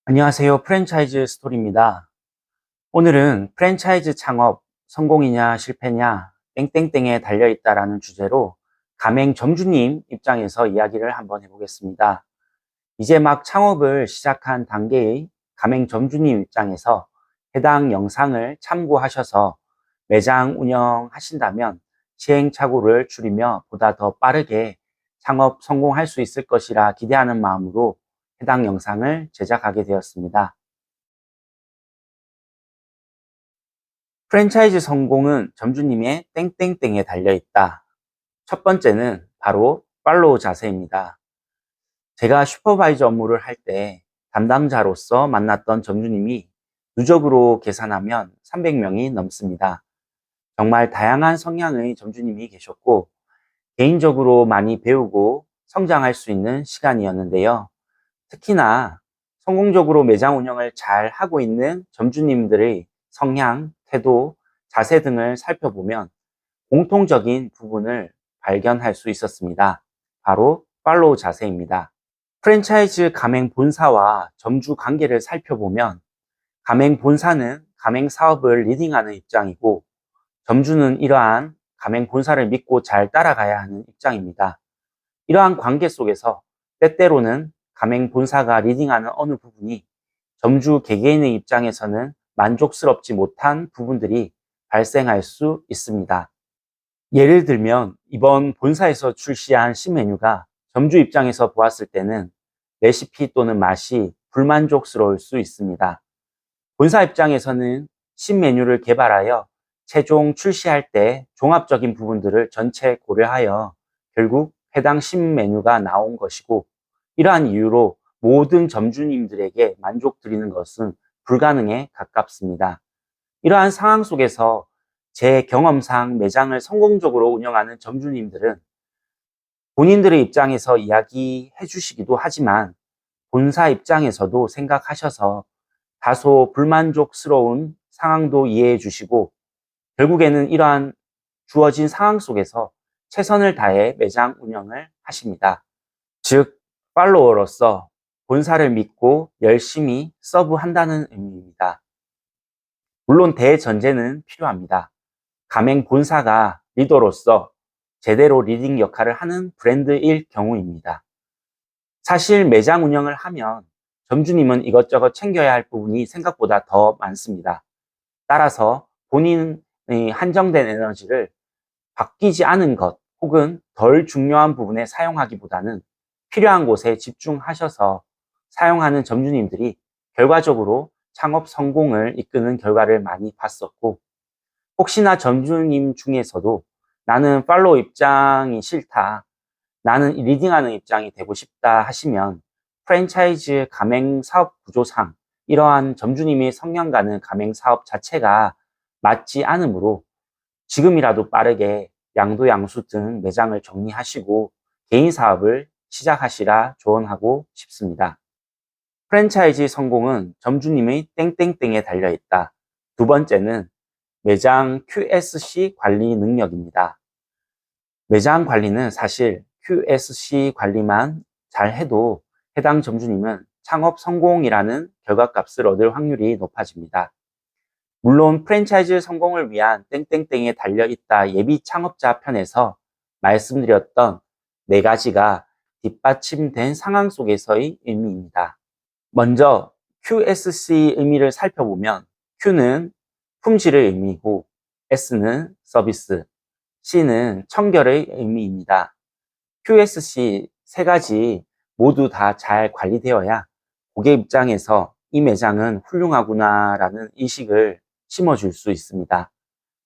안녕하세요. 프랜차이즈 스토리입니다. 오늘은 프랜차이즈 창업 성공이냐 실패냐 땡땡땡에 달려있다라는 주제로 가맹점주님 입장에서 이야기를 한번 해보겠습니다. 이제 막 창업을 시작한 단계의 가맹점주님 입장에서 해당 영상을 참고하셔서 매장 운영하신다면 시행착오를 줄이며 보다 더 빠르게 창업 성공할 수 있을 것이라 기대하는 마음으로 해당 영상을 제작하게 되었습니다. 프랜차이즈 성공은 점주님의 땡땡땡에 달려있다. 첫 번째는 바로 팔로우 자세입니다. 제가 슈퍼바이저 업무를 할 때 담당자로서 만났던 점주님이 누적으로 계산하면 300명이 넘습니다. 정말 다양한 성향의 점주님이 계셨고 개인적으로 많이 배우고 성장할 수 있는 시간이었는데요. 특히나 성공적으로 매장 운영을 잘 하고 있는 점주님들의 성향, 태도, 자세 등을 살펴보면 공통적인 부분을 발견할 수 있었습니다. 바로 팔로우 자세입니다. 프랜차이즈 가맹 본사와 점주 관계를 살펴보면 가맹 본사는 가맹 사업을 리딩하는 입장이고 점주는 이러한 가맹 본사를 믿고 잘 따라가야 하는 입장입니다. 이러한 관계 속에서 때때로는 가맹 본사가 리딩하는 어느 부분이 점주 개개인의 입장에서는 만족스럽지 못한 부분들이 발생할 수 있습니다. 예를 들면 이번 본사에서 출시한 신메뉴가 점주 입장에서 보았을 때는 레시피 또는 맛이 불만족스러울 수 있습니다. 본사 입장에서는 신메뉴를 개발하여 최종 출시할 때 종합적인 부분들을 전체 고려하여 결국 해당 신메뉴가 나온 것이고 이러한 이유로 모든 점주님들에게 만족드리는 것은 불가능에 가깝습니다. 이러한 상황 속에서 제 경험상 매장을 성공적으로 운영하는 점주님들은 본인들의 입장에서 이야기해 주시기도 하지만 본사 입장에서도 생각하셔서 다소 불만족스러운 상황도 이해해 주시고 결국에는 이러한 주어진 상황 속에서 최선을 다해 매장 운영을 하십니다. 즉, 팔로워로서 본사를 믿고 열심히 서브한다는 의미입니다. 물론 대전제는 필요합니다. 가맹 본사가 리더로서 제대로 리딩 역할을 하는 브랜드일 경우입니다. 사실 매장 운영을 하면 점주님은 이것저것 챙겨야 할 부분이 생각보다 더 많습니다. 따라서 본인의 한정된 에너지를 바뀌지 않은 것 혹은 덜 중요한 부분에 사용하기보다는 필요한 곳에 집중하셔서 사용하는 점주님들이 결과적으로 창업 성공을 이끄는 결과를 많이 봤었고 혹시나 점주님 중에서도 나는 팔로우 입장이 싫다, 나는 리딩하는 입장이 되고 싶다 하시면 프랜차이즈 가맹 사업 구조상 이러한 점주님의 성향과는 가맹 사업 자체가 맞지 않으므로 지금이라도 빠르게 양도양수 등 매장을 정리하시고 개인 사업을 시작하시라 조언하고 싶습니다. 프랜차이즈 성공은 점주님의 땡땡땡에 달려있다. 두 번째는 매장 QSC 관리 능력입니다. 매장 관리는 사실 QSC 관리만 잘 해도 해당 점주님은 창업 성공이라는 결과값을 얻을 확률이 높아집니다. 물론 프랜차이즈 성공을 위한 땡땡땡에 달려있다 예비 창업자 편에서 말씀드렸던 네 가지가 뒷받침된 상황 속에서의 의미입니다. 먼저 QSC 의미를 살펴보면 Q는 품질의 의미고 S는 서비스, C는 청결의 의미입니다. QSC 세 가지 모두 다 잘 관리되어야 고객 입장에서 이 매장은 훌륭하구나 라는 인식을 심어줄 수 있습니다.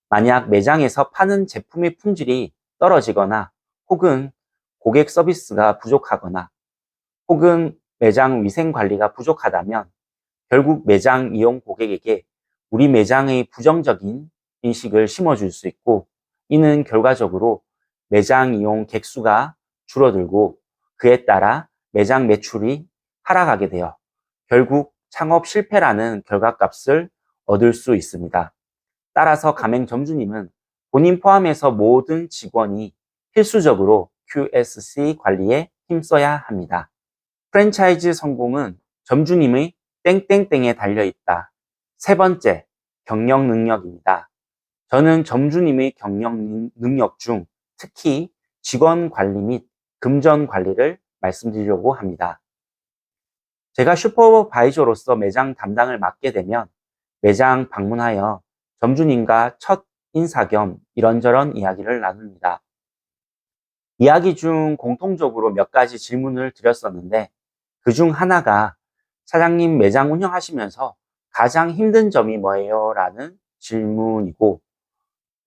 만약 매장에서 파는 제품의 품질이 떨어지거나 혹은 고객 서비스가 부족하거나 혹은 매장 위생 관리가 부족하다면 결국 매장 이용 고객에게 우리 매장의 부정적인 인식을 심어줄 수 있고 이는 결과적으로 매장 이용 객수가 줄어들고 그에 따라 매장 매출이 하락하게 되어 결국 창업 실패라는 결과값을 얻을 수 있습니다. 따라서 가맹점주님은 본인 포함해서 모든 직원이 필수적으로 QSC 관리에 힘써야 합니다. 프랜차이즈 성공은 점주님의 땡땡땡에 달려있다. 세 번째, 경영 능력입니다. 저는 점주님의 경영 능력 중 특히 직원 관리 및 금전 관리를 말씀드리려고 합니다. 제가 슈퍼바이저로서 매장 담당을 맡게 되면 매장 방문하여 점주님과 첫 인사 겸 이런저런 이야기를 나눕니다. 이야기 중 공통적으로 몇 가지 질문을 드렸었는데 그 중 하나가 사장님 매장 운영하시면서 가장 힘든 점이 뭐예요? 라는 질문이고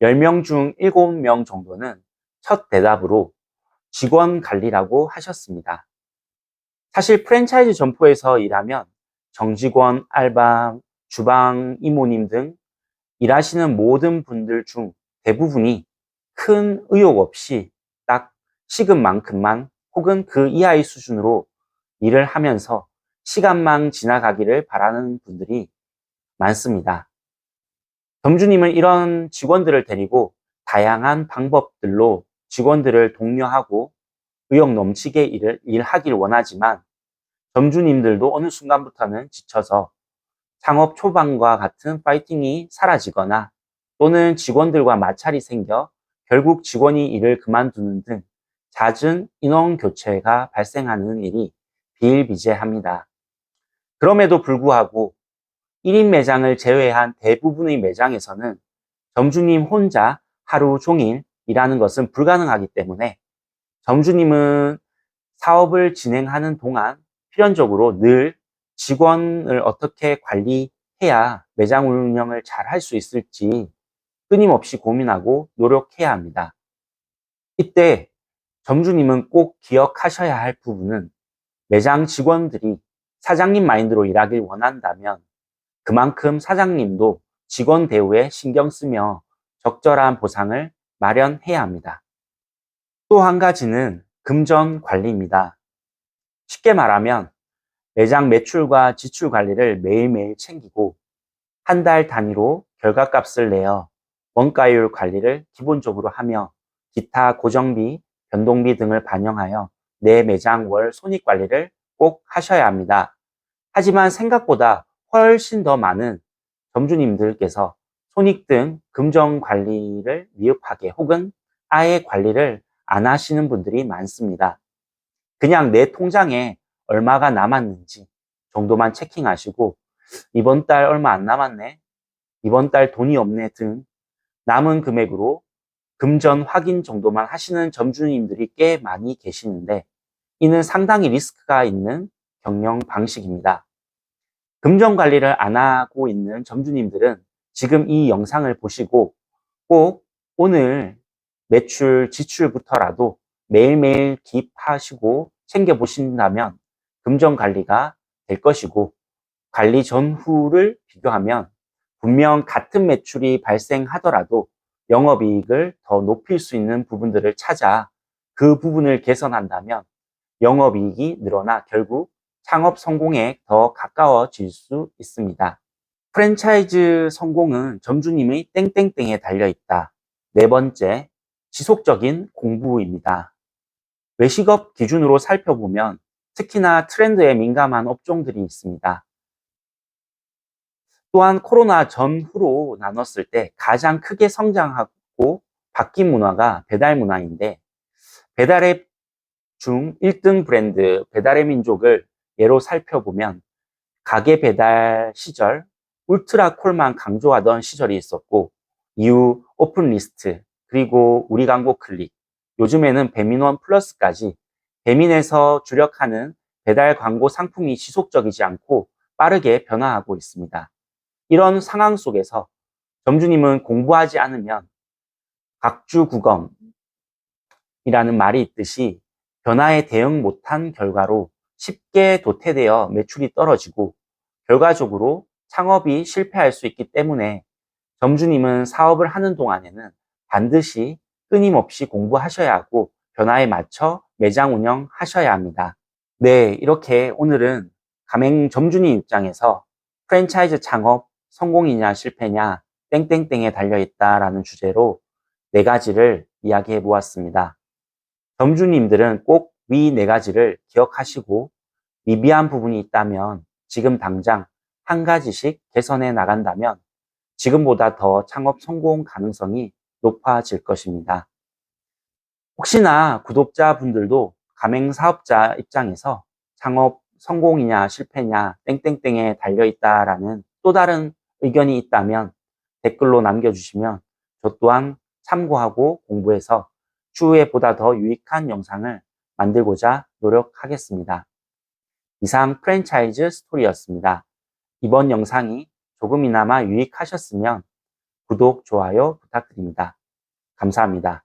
10명 중 7명 정도는 첫 대답으로 직원 관리라고 하셨습니다. 사실 프랜차이즈 점포에서 일하면 정직원, 알바, 주방 이모님 등 일하시는 모든 분들 중 대부분이 큰 의욕 없이 딱 시급만큼만 혹은 그 이하의 수준으로 일을 하면서 시간만 지나가기를 바라는 분들이 많습니다. 점주님은 이런 직원들을 데리고 다양한 방법들로 직원들을 독려하고 의욕 넘치게 일하길 원하지만 점주님들도 어느 순간부터는 지쳐서 창업 초반과 같은 파이팅이 사라지거나 또는 직원들과 마찰이 생겨 결국 직원이 일을 그만두는 등 잦은 인원 교체가 발생하는 일이 비일비재합니다. 그럼에도 불구하고 1인 매장을 제외한 대부분의 매장에서는 점주님 혼자 하루 종일 일하는 것은 불가능하기 때문에 점주님은 사업을 진행하는 동안 필연적으로 늘 직원을 어떻게 관리해야 매장 운영을 잘 할 수 있을지 끊임없이 고민하고 노력해야 합니다. 이때 점주님은 꼭 기억하셔야 할 부분은 매장 직원들이 사장님 마인드로 일하길 원한다면 그만큼 사장님도 직원 대우에 신경 쓰며 적절한 보상을 마련해야 합니다. 또 한 가지는 금전 관리입니다. 쉽게 말하면 매장 매출과 지출 관리를 매일매일 챙기고 한 달 단위로 결과값을 내어 원가율 관리를 기본적으로 하며 기타 고정비, 변동비 등을 반영하여 내 매장 월 손익 관리를 꼭 하셔야 합니다. 하지만 생각보다 훨씬 더 많은 점주님들께서 손익 등 금전 관리를 미흡하게 혹은 아예 관리를 안 하시는 분들이 많습니다. 그냥 내 통장에 얼마가 남았는지 정도만 체킹하시고 이번 달 얼마 안 남았네, 이번 달 돈이 없네 등 남은 금액으로 금전 확인 정도만 하시는 점주님들이 꽤 많이 계시는데 이는 상당히 리스크가 있는 경영 방식입니다. 금전 관리를 안 하고 있는 점주님들은 지금 이 영상을 보시고 꼭 오늘 매출, 지출부터라도 매일매일 기입하시고 챙겨보신다면 금전 관리가 될 것이고 관리 전후를 비교하면 분명 같은 매출이 발생하더라도 영업이익을 더 높일 수 있는 부분들을 찾아 그 부분을 개선한다면 영업이익이 늘어나 결국 창업 성공에 더 가까워질 수 있습니다. 프랜차이즈 성공은 점주님의 땡땡땡에 달려있다. 네 번째, 지속적인 공부입니다. 외식업 기준으로 살펴보면 특히나 트렌드에 민감한 업종들이 있습니다. 또한 코로나 전후로 나눴을 때 가장 크게 성장하고 바뀐 문화가 배달 문화인데 배달앱 중 1등 브랜드 배달의 민족을 예로 살펴보면 가게 배달 시절 울트라콜만 강조하던 시절이 있었고 이후 오픈리스트 그리고 우리 광고 클릭 요즘에는 배민원 플러스까지 배민에서 주력하는 배달 광고 상품이 지속적이지 않고 빠르게 변화하고 있습니다. 이런 상황 속에서 점주님은 공부하지 않으면 각주구검이라는 말이 있듯이 변화에 대응 못한 결과로 쉽게 도태되어 매출이 떨어지고 결과적으로 창업이 실패할 수 있기 때문에 점주님은 사업을 하는 동안에는 반드시 끊임없이 공부하셔야 하고 변화에 맞춰 매장 운영하셔야 합니다. 네, 이렇게 오늘은 가맹 점주님 입장에서 프랜차이즈 창업 성공이냐 실패냐 땡땡땡에 달려있다라는 주제로 네 가지를 이야기해 보았습니다. 점주님들은 꼭 위 네 가지를 기억하시고 미비한 부분이 있다면 지금 당장 한 가지씩 개선해 나간다면 지금보다 더 창업 성공 가능성이 높아질 것입니다. 혹시나 구독자분들도 가맹사업자 입장에서 창업 성공이냐 실패냐 땡땡땡에 달려있다라는 또 다른 의견이 있다면 댓글로 남겨주시면 저 또한 참고하고 공부해서 추후에 보다 더 유익한 영상을 만들고자 노력하겠습니다. 이상 프랜차이즈 스토리였습니다. 이번 영상이 조금이나마 유익하셨으면 구독, 좋아요 부탁드립니다. 감사합니다.